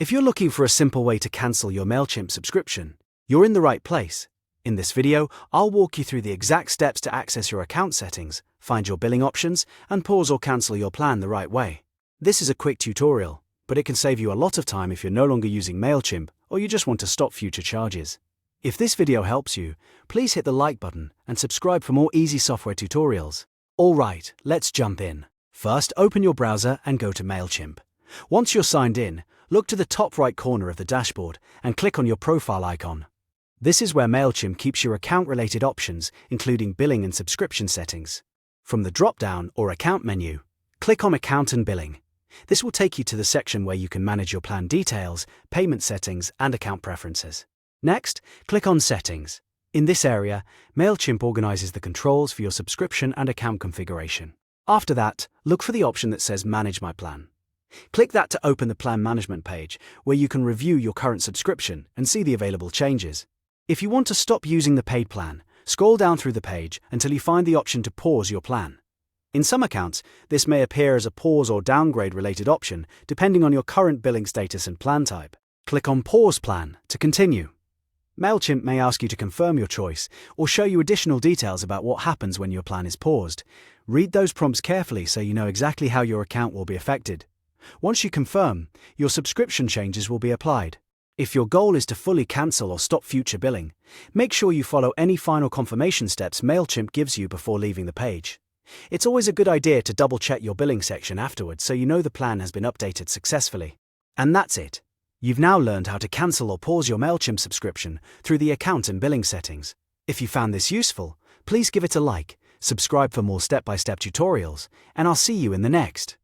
If you're looking for a simple way to cancel your Mailchimp subscription, you're in the right place. In this video, I'll walk you through the exact steps to access your account settings, find your billing options, and pause or cancel your plan the right way. This is a quick tutorial, but it can save you a lot of time if you're no longer using Mailchimp or you just want to stop future charges. If this video helps you, please hit the like button and subscribe for more easy software tutorials. Alright, let's jump in. First, open your browser and go to Mailchimp. Once you're signed in, look to the top right corner of the dashboard and click on your profile icon. This is where Mailchimp keeps your account-related options, including billing and subscription settings. From the drop-down or account menu, click on Account and Billing. This will take you to the section where you can manage your plan details, payment settings, and account preferences. Next, click on Settings. In this area, Mailchimp organizes the controls for your subscription and account configuration. After that, look for the option that says Manage My Plan. Click that to open the plan management page, where you can review your current subscription and see the available changes. If you want to stop using the paid plan, scroll down through the page until you find the option to pause your plan. In some accounts, this may appear as a pause or downgrade related option, depending on your current billing status and plan type. Click on Pause Plan to continue. Mailchimp may ask you to confirm your choice or show you additional details about what happens when your plan is paused. Read those prompts carefully so you know exactly how your account will be affected. Once you confirm, your subscription changes will be applied. If your goal is to fully cancel or stop future billing, make sure you follow any final confirmation steps Mailchimp gives you before leaving the page. It's always a good idea to double-check your billing section afterwards so you know the plan has been updated successfully. And that's it. You've now learned how to cancel or pause your Mailchimp subscription through the account and billing settings. If you found this useful, please give it a like, subscribe for more step-by-step tutorials, and I'll see you in the next.